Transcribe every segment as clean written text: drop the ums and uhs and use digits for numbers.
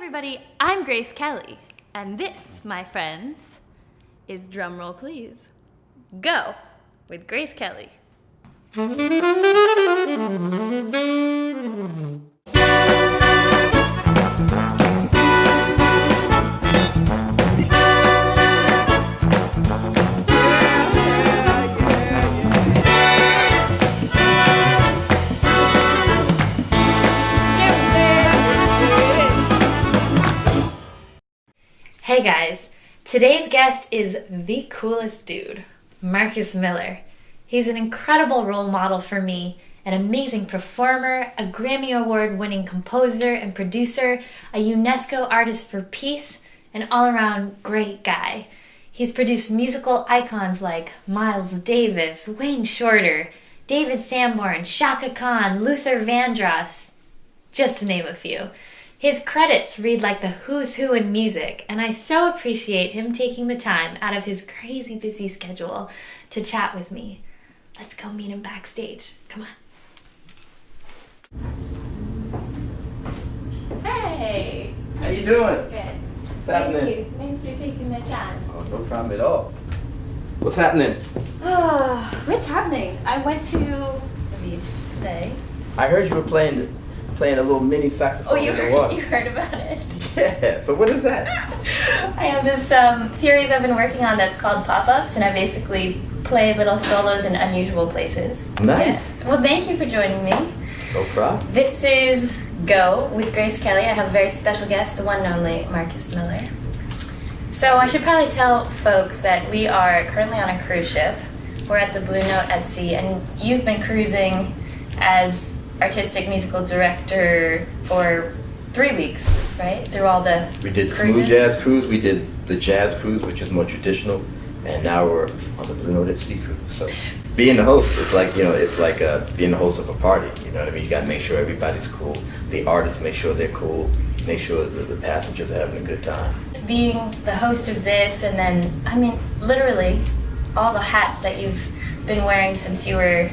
everybody, I'm Grace Kelly, and this, my friends, is Drumroll Please. Go with Grace Kelly. Hey guys, today's guest is the coolest dude, Marcus Miller. He's an incredible role model for me, an amazing performer, a Grammy Award-winning composer and producer, a UNESCO Artist for Peace, an all-around great guy. He's produced musical icons like Miles Davis, Wayne Shorter, David Sanborn, Chaka Khan, Luther Vandross, just to name a few. His credits read like the who's who in music, and I so appreciate him taking the time out of his crazy busy schedule to chat with me. Let's go meet him backstage. Come on. Hey! How you doing? Good. What's happening? Thank you. Thanks for taking the time. Oh, no problem at all. What's happening? What's happening? I went to the beach today. I heard you were playing a little mini saxophone in the water. You heard about it? Yeah, so what is that? I have this series I've been working on that's called Pop-Ups, and I basically play little solos in unusual places. Nice. Yes. Well, thank you for joining me. No problem. This is Go with Grace Kelly. I have a very special guest, the one and only Marcus Miller. So I should probably tell folks that we are currently on a cruise ship. We're at the Blue Note at sea, and you've been cruising as artistic musical director for 3 weeks, right? Through all the We did cruises? Smooth Jazz Cruise, we did the Jazz Cruise, which is more traditional, and now we're on the Blue Note at Sea Cruise. So being the host, it's like, being the host of a party, you know what I mean? You gotta make sure everybody's cool. The artists make sure they're cool, make sure that the passengers are having a good time. Being the host of this, and then, I mean, literally all the hats that you've been wearing since you were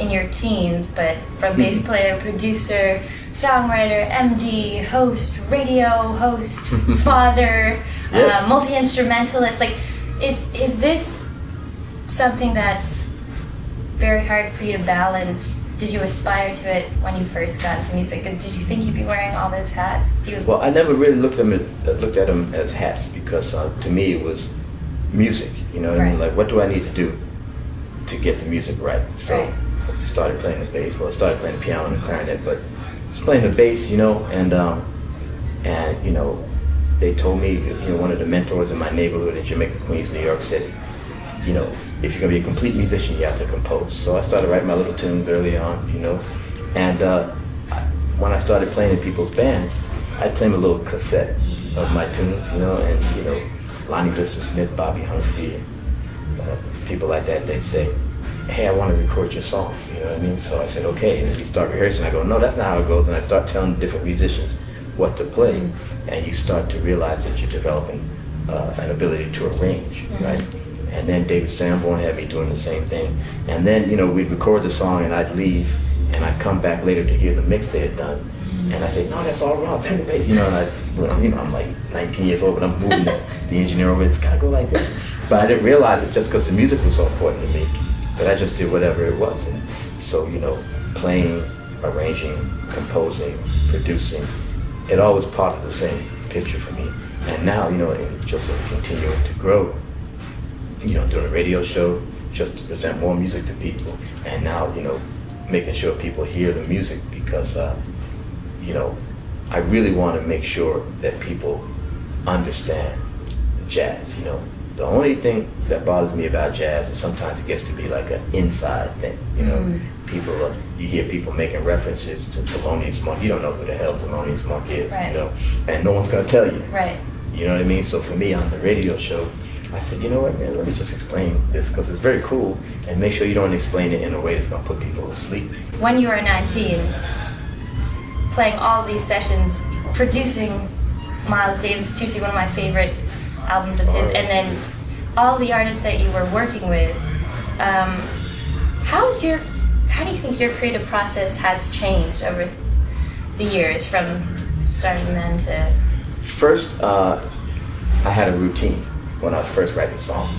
in your teens, but from bass player, producer, songwriter, MD, host, radio host, father, Yes. multi-instrumentalist. Like, is this something that's very hard for you to balance? Did you aspire to it when you first got into music? Did you think you'd be wearing all those hats? Well, I never really looked at them as hats, because to me it was music, you know what I mean? Like, what do I need to do to get the music right? So I started playing the bass. Well, I started playing the piano and the clarinet, but I was playing the bass, and they told me, one of the mentors in my neighborhood in Jamaica, Queens, New York, said, if you're gonna be a complete musician, you have to compose. So I started writing my little tunes early on, and when I started playing in people's bands, I'd play them a little cassette of my tunes, and Lonnie Lister Smith, Bobby Humphrey, and people like that, they'd say, hey, I want to record your song, you know what I mean? So I said, okay, and then we start rehearsing. I go, no, that's not how it goes. And I start telling different musicians what to play, and you start to realize that you're developing an ability to arrange, right? And then David Sanborn had me doing the same thing. And then, we'd record the song, and I'd leave, and I'd come back later to hear the mix they had done. And I say, no, that's all wrong, turn the bass, and I'm like 19 years old, but I'm moving the engineer over, it's gotta go like this. But I didn't realize it just because the music was so important to me. But I just did whatever it was. And so, playing, arranging, composing, producing, it all was part of the same picture for me. And now, just continuing to grow, doing a radio show just to present more music to people. And now, making sure people hear the music, because, I really want to make sure that people understand jazz, The only thing that bothers me about jazz is sometimes it gets to be like an inside thing, People, you hear people making references to Thelonious Monk. You don't know who the hell Thelonious Monk is, and no one's gonna tell you. Right. You know what I mean? So for me on the radio show, I said, you know what, man, let me just explain this, because it's very cool, and make sure you don't explain it in a way that's gonna put people to sleep. When you were 19, playing all these sessions, producing Miles Davis, Tutti, one of my favorite albums of his, and then all the artists that you were working with, how do you think your creative process has changed over the years, from starting then to First, I had a routine when I was first writing songs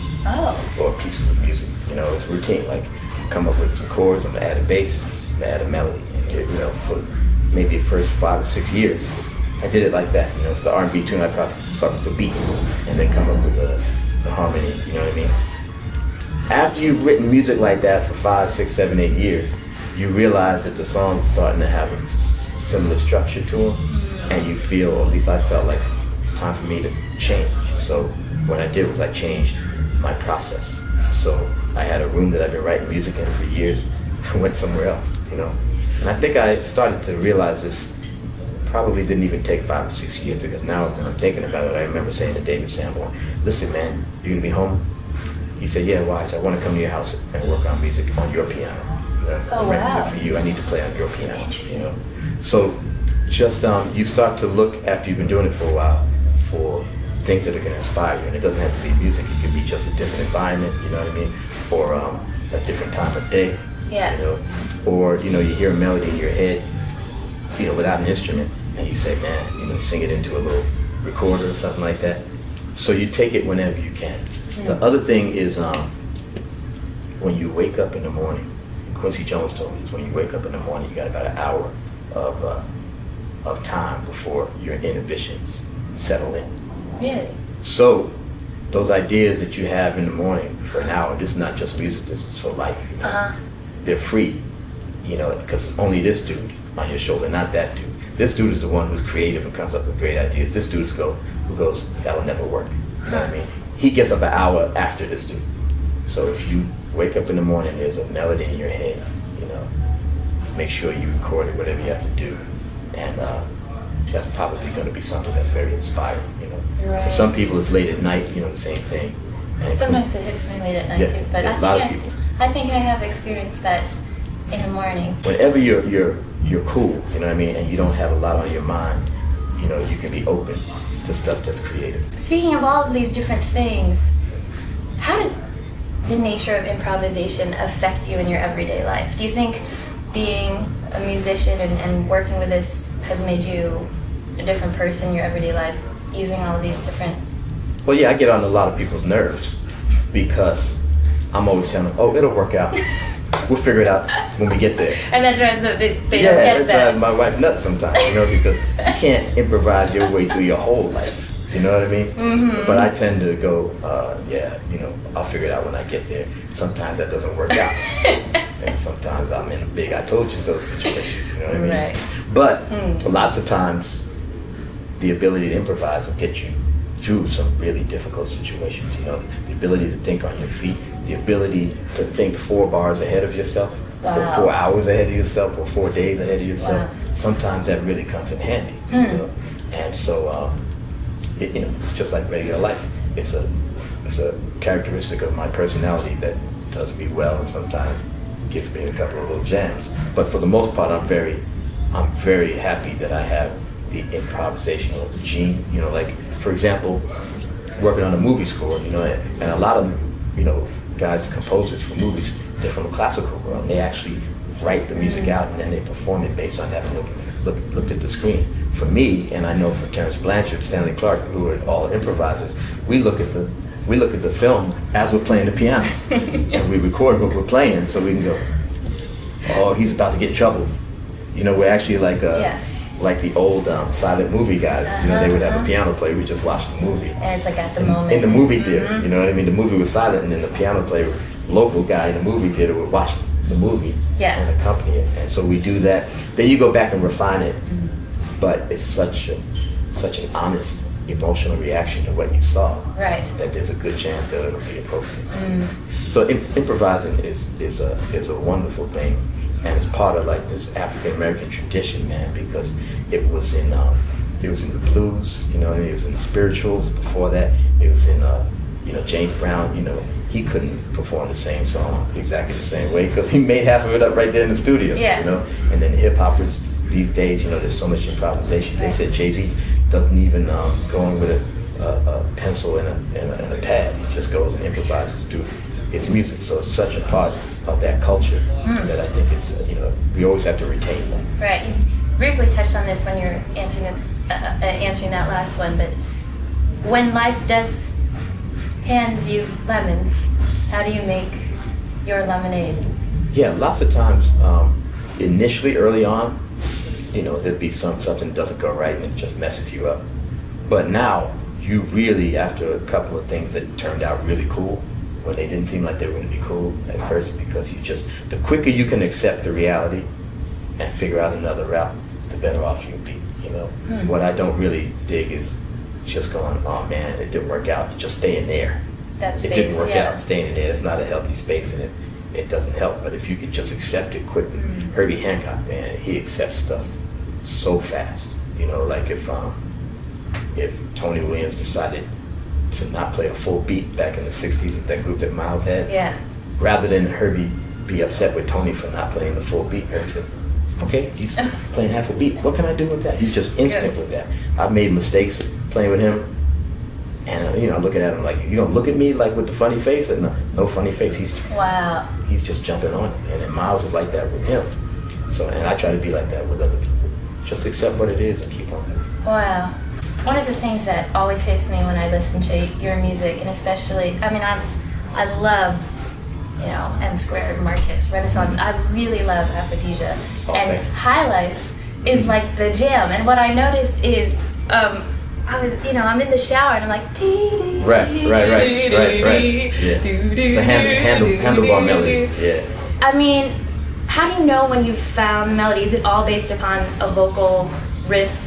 or pieces of music. You know, it's routine. Like, come up with some chords, I'm gonna add a bass, I'm gonna add a melody. And you know, for maybe the first 5 or 6 years, I did it like that. You know, for the R&B tune, I probably start with the beat and then come up with the harmony. You know what I mean? After you've written music like that for 5, 6, 7, 8 years, you realize that the songs are starting to have a similar structure to them, and you feel, or at least I felt like, it's time for me to change. So what I did was I changed my process. So I had a room that I've been writing music in for years. I went somewhere else, you know. And I think I started to realize this probably didn't even take 5 or 6 years, because now that I'm thinking about it, I remember saying to David Sanborn, listen man, you're gonna be home? He said, yeah, why? I said, I want to come to your house and work on music on your piano. You know, oh, wow. Music for you, I need to play on your piano. Interesting. You know? So just you start to look, after you've been doing it for a while, for things that are going to inspire you. And it doesn't have to be music, it could be just a different environment, you know what I mean? Or a different time of day. Yeah. You know? Or, you know, you hear a melody in your head, you know, without an instrument, and you say, man, you know, sing it into a little recorder or something like that. So you take it whenever you can. The other thing is when you wake up in the morning, Quincy Jones told me this, when you wake up in the morning, you got about an hour of time before your inhibitions settle in. Really? So those ideas that you have in the morning for an hour, this is not just music, this is for life. You know? They're free, you know, because it's only this dude on your shoulder, not that dude. This dude is the one who's creative and comes up with great ideas. This dude who goes, that'll never work. You know what I mean? He gets up an hour after this dude. So if you wake up in the morning, there's a melody in your head, you know, make sure you record it, whatever you have to do. And that's probably going to be something that's very inspiring, you know. Right. For some people, it's late at night, you know, the same thing. And sometimes it hits me late at night too, but a lot of people. I think I have experienced that in the morning. Whenever you're cool, you know what I mean, and you don't have a lot on your mind, you know, you can be open to stuff that's creative. Speaking of all of these different things, how does the nature of improvisation affect you in your everyday life? Do you think being a musician and working with this has made you a different person in your everyday life, using all of these different... Well, yeah, I get on a lot of people's nerves because I'm always telling them, oh, it'll work out. We'll figure it out when we get there. And that drives them, they don't get that. Yeah, that. that drives my wife nuts sometimes, you know, because you can't improvise your way through your whole life. You know what I mean? Mm-hmm. But I tend to go, yeah, you know, I'll figure it out when I get there. Sometimes that doesn't work out. And sometimes I'm in a big I told you so situation, you know what I mean? Right. But lots of times, the ability to improvise will get you through some really difficult situations, you know? The ability to think on your feet, the ability to think 4 bars ahead of yourself, or 4 hours ahead of yourself, or 4 days ahead of yourself. Wow. Sometimes that really comes in handy, you know? And so, you know, it's just like regular life. It's a characteristic of my personality that does me well and sometimes gets me in a couple of little jams. But for the most part, I'm very happy that I have the improvisational gene. You know, like for example, working on a movie score. You know, and a lot of guys, composers for movies, they're from the classical world. And they actually write the music out and then they perform it based on having looked at the screen. For me, and I know for Terrence Blanchard, Stanley Clarke, who are all improvisers, we look at the film as we're playing the piano, and we record what we're playing, so we can go, oh, he's about to get in trouble. You know, we're actually like the old silent movie guys. You know, they would have a piano player who just watched the movie. And it's like at the moment. In the movie theater, you know what I mean? The movie was silent, and then the piano player, local guy in the movie theater, would watch the movie and accompany it. And so we do that. Then you go back and refine it. But it's such an honest, emotional reaction to what you saw, right, that there's a good chance that it'll be appropriate. So improvising is a wonderful thing, and it's part of like this African American tradition, man, because it was in the blues, you know, it was in the spirituals. Before that, it was in James Brown. You know, he couldn't perform the same song exactly the same way because he made half of it up right there in the studio. Yeah. You know, and then the hip hoppers. These days, you know, there's so much improvisation. They said Jay-Z doesn't even go in with a pencil and a pad. He just goes and improvises through his music. So it's such a part of that culture that I think it's, we always have to retain that. Right. briefly touched on this when you were answering that last one, but when life does hand you lemons, how do you make your lemonade? Yeah, lots of times, initially early on, there'd be something doesn't go right and it just messes you up. But now, you really, after a couple of things that turned out really cool, when they didn't seem like they were going to be cool at first, because the quicker you can accept the reality and figure out another route, the better off you'll be, What I don't really dig is just going, oh man, it didn't work out, just staying there. That space, it didn't work out, staying in there. It's not a healthy space, and it doesn't help. But if you could just accept it quickly. Herbie Hancock, man, he accepts stuff so fast. Like if Tony Williams decided to not play a full beat back in the 60s with that group that Miles had, rather than Herbie be upset with Tony for not playing the full beat, Herbie says, okay, he's playing half a beat. What can I do with that? He's just instant with that. I've made mistakes playing with him, and I'm looking at him like, you gonna look at me like with the funny face? And no funny face. He's just jumping on it. And then Miles was like that with him. So, and I try to be like that with other people. Just accept what it is and keep on it. Wow. One of the things that always hits me when I listen to your music, and especially, I love, M Squared, Marcus, Renaissance. I really love Aphrodisia. And High Life is like the jam. And what I noticed is, I'm in the shower and I'm like, right. Yeah. It's a handlebar melody. Yeah. How do you know when you've found the melody? Is it all based upon a vocal riff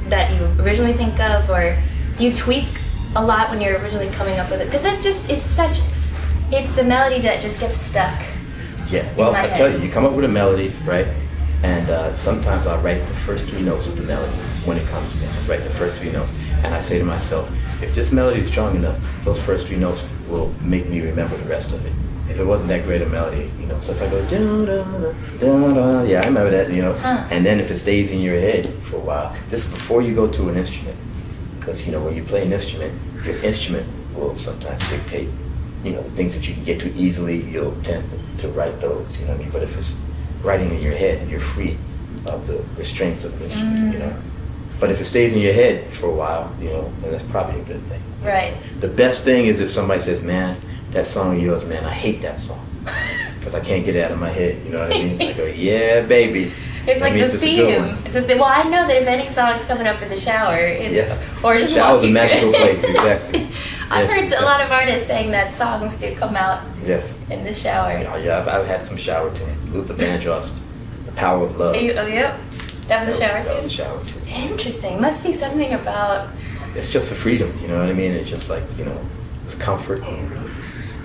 that you originally think of, or do you tweak a lot when you're originally coming up with it? Because it's the melody that just gets stuck. Yeah, well, I tell you come up with a melody, right? And sometimes I'll write the first 3 notes of the melody when it comes to me. Just write the first 3 notes. And I say to myself, if this melody is strong enough, those first 3 notes will make me remember the rest of it. If it wasn't that great a melody, so if I go da-da-da, yeah, I remember that, And then if it stays in your head for a while, this is before you go to an instrument. Because, when you play an instrument, your instrument will sometimes dictate, the things that you can get to easily, you'll tend to write those, But if it's writing in your head, you're free of the restraints of the instrument, But if it stays in your head for a while, then that's probably a good thing. Right. The best thing is if somebody says, man, that song of yours, man, I hate that song. Because I can't get it out of my head, you know what I mean? I go, yeah, baby. It's like the theme. Well, I know that if any song's coming up in the shower, or just the shower's a magical place, exactly. I've heard a lot of artists saying that songs do come out in the shower. Yeah, I've had some shower tunes. Luther Vandross, The Power of Love. Yep. That was a shower tune? That was a shower tune. Interesting. Must be something about... It's just for freedom, you know what I mean? It's just like, it's comfort.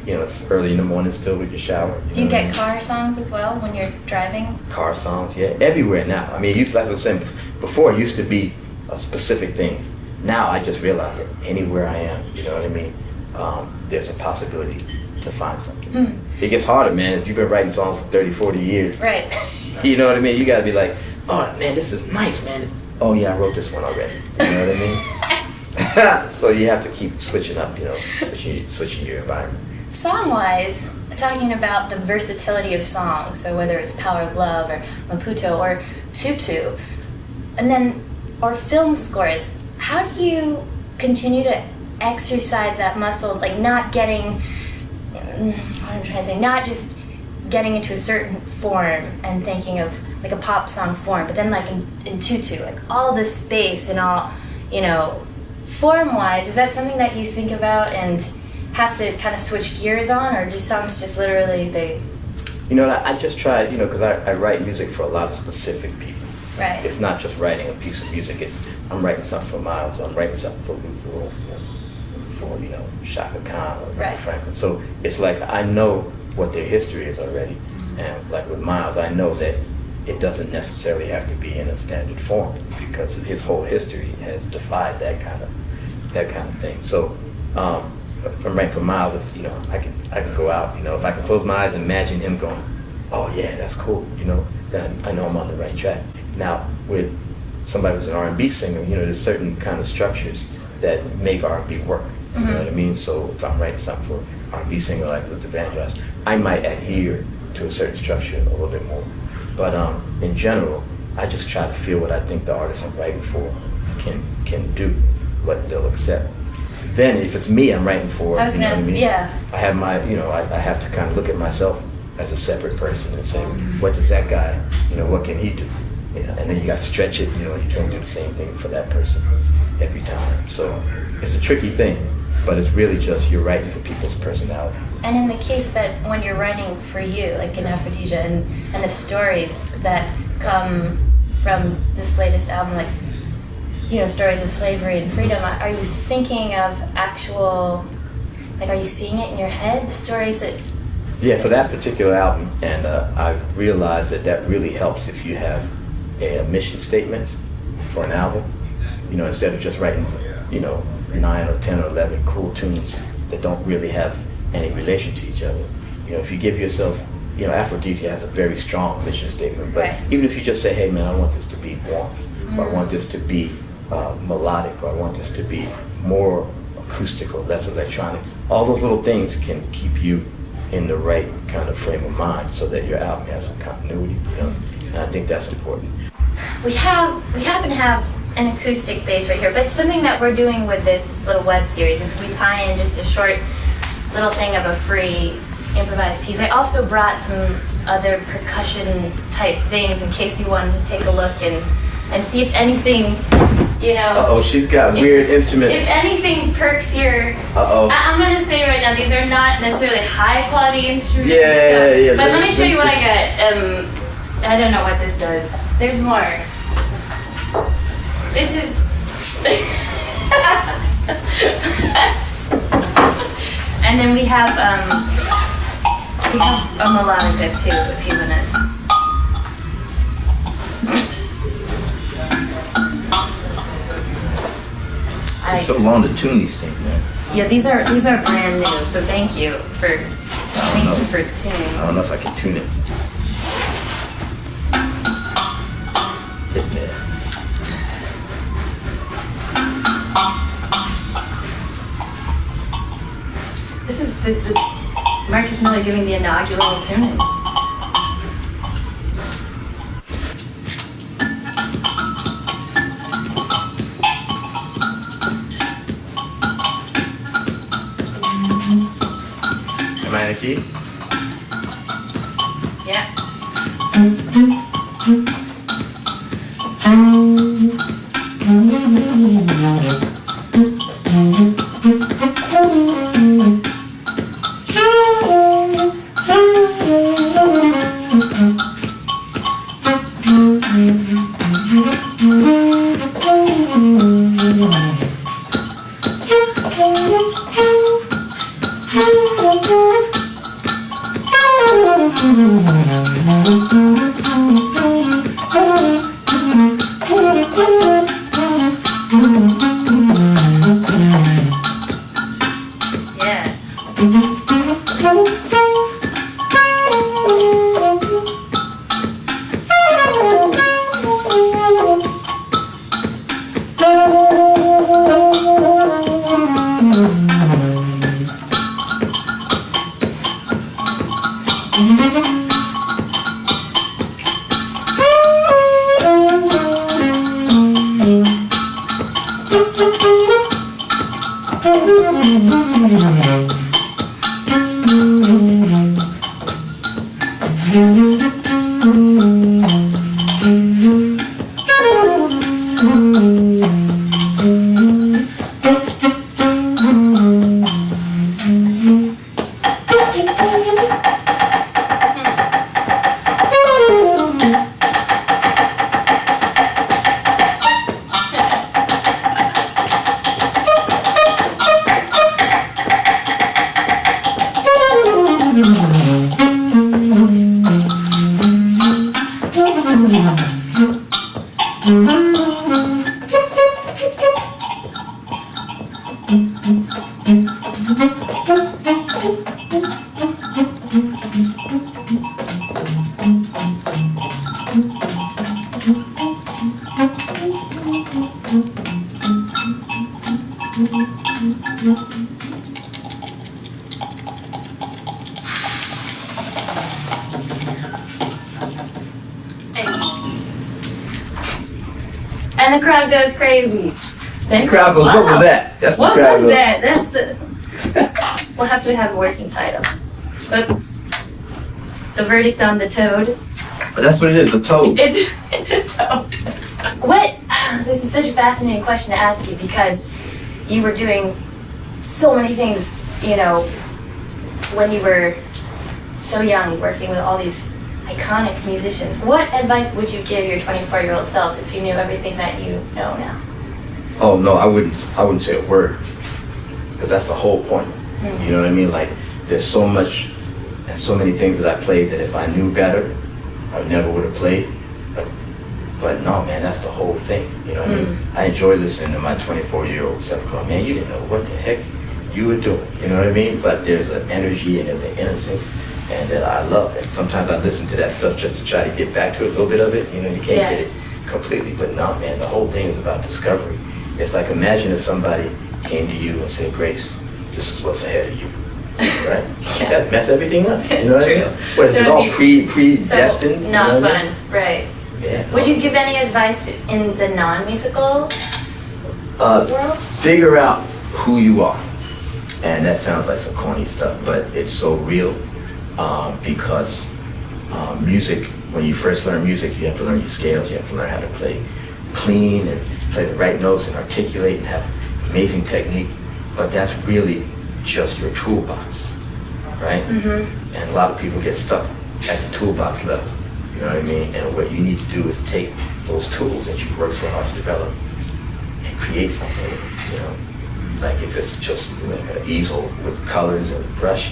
It's early in the morning still with your shower. Do you get car songs as well when you're driving? Car songs, yeah. Everywhere now. It used to, like I was saying before, it used to be specific things. Now I just realize that anywhere I am, you know what I mean? There's a possibility to find something. It gets harder, man. If you've been writing songs for 30, 40 years. Right. You know what I mean? You gotta be like, oh man, this is nice, man. Oh yeah, I wrote this one already. You know what I mean? So you have to keep switching up, switching your environment. Song-wise, talking about the versatility of songs, so whether it's Power of Love or Maputo or Tutu, or film scores, how do you continue to exercise that muscle, like not just getting into a certain form and thinking of like a pop song form, but then like in Tutu, like all this space and all, form-wise, is that something that you think about and have to kind of switch gears on, or do songs just literally I just try, because I write music for a lot of specific people. Right. It's not just writing a piece of music. I'm writing something for Miles, or I'm writing something for Luther, for Shaka Khan or Franklin. So it's like I know what their history is already, and like with Miles, I know that it doesn't necessarily have to be in a standard form because his whole history has defied that kind of thing. So. From writing for Miles, I can go out, if I can close my eyes and imagine him going, oh yeah, that's cool, then I know I'm on the right track. Now, with somebody who's an R&B singer, there's certain kind of structures that make R&B work, you know what I mean? So if I'm writing something for an R&B singer like Luther Vandross, I might adhere to a certain structure a little bit more. But in general, I just try to feel what I think the artist I'm writing for can do, what they'll accept. Then if it's me I'm writing for, I was you know gonna what I mean? yeah. I have my, you know, I have to kind of look at myself as a separate person and say, what does that guy, you know, what can he do? You know, and then you got to stretch it, you know, you can't do the same thing for that person every time. So it's a tricky thing, but it's really just you're writing for people's personality. And in the case that when you're writing for you, like in Aphrodisia, and the stories that come from this latest album, like, you know, stories of slavery and freedom, are you thinking of actual, like, are you seeing it in your head, the stories that... Yeah, for that particular album, and I've realized that really helps if you have a mission statement for an album, you know, instead of just writing, you know, 9 or 10 or 11 cool tunes that don't really have any relation to each other. You know, if you give yourself, you know, Aphrodisia has a very strong mission statement, but right. even if you just say, hey man, I want this to be warm, or I want this to be melodic, or I want this to be more acoustic or less electronic, all those little things can keep you in the right kind of frame of mind so that your album has some continuity, you know, and I think that's important. We happen to have an acoustic bass right here, but something that we're doing with this little web series is we tie in just a short little thing of a free improvised piece. I also brought some other percussion type things in case you wanted to take a look and see if anything, you know... Uh-oh, she's got weird instruments. If anything perks your... Uh-oh. I'm going to say right now, these are not necessarily high quality instruments. Yeah. But let me show you what I got. I don't know what this does. There's more. This is... And then we have a melodica too, if you want to... It's so long to tune these things, man. Yeah, these are brand new, so thank you for tuning. I don't know if I can tune it. Hit me. This is the Marcus Miller giving the inaugural tuning. Am I in a key? Yeah. And the crowd goes crazy. The crowd goes, what was that? That's what crowd was goes. that? That's the... We'll have to have a working title. But the verdict on the toad. But that's what it is, a toad. It's a toad. What? This is such a fascinating question to ask you because you were doing so many things, you know, when you were so young, working with all these iconic musicians. What advice would you give your 24-year-old self if you knew everything that you know now? Oh no, I wouldn't say a word, because that's the whole point. Mm. You know what I mean? Like, there's so much and so many things that I played that if I knew better, I never would have played. But no, man, that's the whole thing. You know what I mean? I enjoy listening to my 24-year-old self going, man, you didn't know what the heck you were doing. You know what I mean? But there's an energy and there's an innocence and that I love. And sometimes I listen to that stuff just to try to get back to a little bit of it. You know, you can't get it completely. But no, man, the whole thing is about discovery. It's like, imagine if somebody came to you and said, Grace, this is what's ahead of you. Right? That mess everything up. You know what I mean? What is it all predestined? So you not know what I fun, mean? right? Yeah. Would you give any advice in the non-musical world? Figure out who you are. And that sounds like some corny stuff, but it's so real because music, when you first learn music, you have to learn your scales, you have to learn how to play clean and play the right notes and articulate and have amazing technique, but that's really just your toolbox, right? Mm-hmm. And a lot of people get stuck at the toolbox level, you know what I mean? And what you need to do is take those tools that you've worked so hard to develop and create something with it, you know? Like if it's just like an easel with colors and a brush,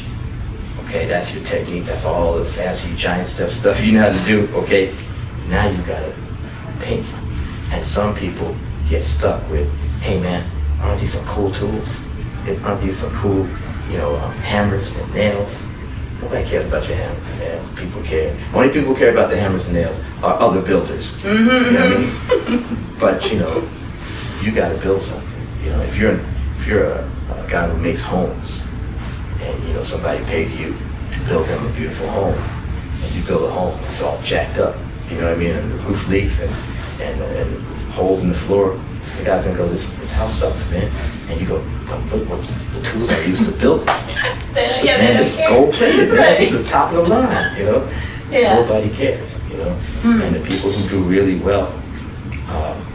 okay, that's your technique, that's all the fancy giant stuff you know how to do, okay? Now you gotta paint something. And some people get stuck with, hey man, aren't these some cool tools? Aren't these some cool, hammers and nails? Nobody cares about your hammers and nails. People care. Only people who care about the hammers and nails are other builders. Mm-hmm. You know what I mean? But you got to build something. If you're a guy who makes homes, and somebody pays you to build them a beautiful home, and you build a home, it's all jacked up. You know what I mean? And the roof leaks and there's holes in the floor. The guy's gonna go, this house sucks, man. And you go, look what the tools I used to build it. Man, this is gold plated, man. Right. This is the top of the line, Yeah. Nobody cares, And the people who do really well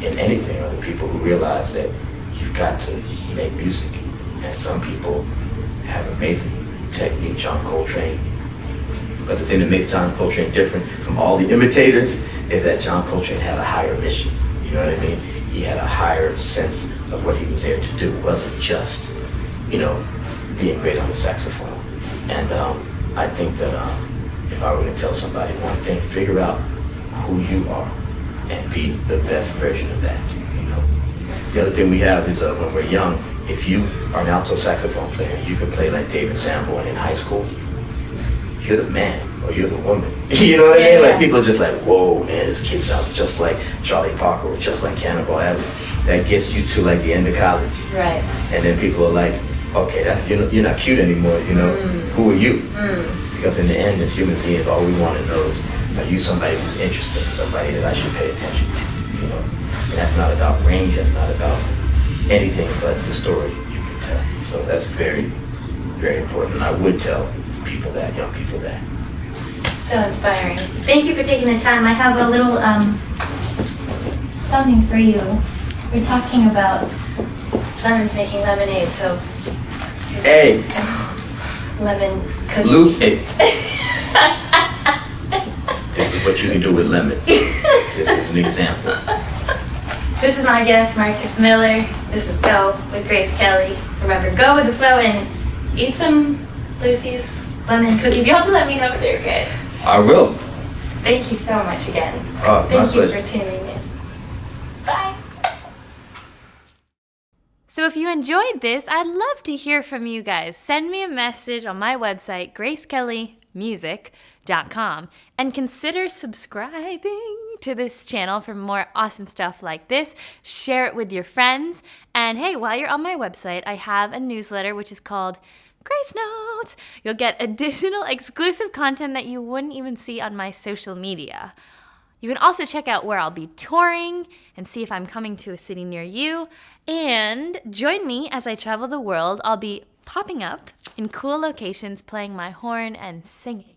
in anything are the people who realize that you've got to make music. And some people have amazing technique, John Coltrane. But the thing that makes John Coltrane different from all the imitators is that John Coltrane had a higher mission. You know what I mean? He had a higher sense of what he was there to do. It wasn't just, being great on the saxophone. And I think that if I were to tell somebody one thing, figure out who you are and be the best version of that. The other thing we have is when we're young, if you are an alto saxophone player, you can play like David Sanborn in high school, you're the man or you're the woman. You know what I mean? Like people are just like, whoa, man, this kid sounds just like Charlie Parker or just like Cannonball Adderley. That gets you to like the end of college. Right. And then people are like, okay, you're not cute anymore, Who are you? Because in the end, as human beings, all we want to know is, are you somebody who's interesting, somebody that I should pay attention to, And that's not about range, that's not about anything but the story you can tell. So that's very, very important. And I would tell people that, young people that. So inspiring. Thank you for taking the time. I have a little something for you. We're talking about lemons making lemonade, so here's lemon cookies. Loose This is what you can do with lemons. This is an example. This is my guest, Marcus Miller. This is Go with Grace Kelly. Remember, go with the flow and eat some Lucy's lemon cookies. You'll have to let me know if they're good. I will. Thank you so much again. Thank you for tuning in. Bye. So if you enjoyed this, I'd love to hear from you guys. Send me a message on my website, gracekellymusic.com, and consider subscribing to this channel for more awesome stuff like this. Share it with your friends. And hey, while you're on my website, I have a newsletter which is called Grace Notes. You'll get additional exclusive content that you wouldn't even see on my social media. You can also check out where I'll be touring and see if I'm coming to a city near you. And join me as I travel the world. I'll be popping up in cool locations, playing my horn and singing.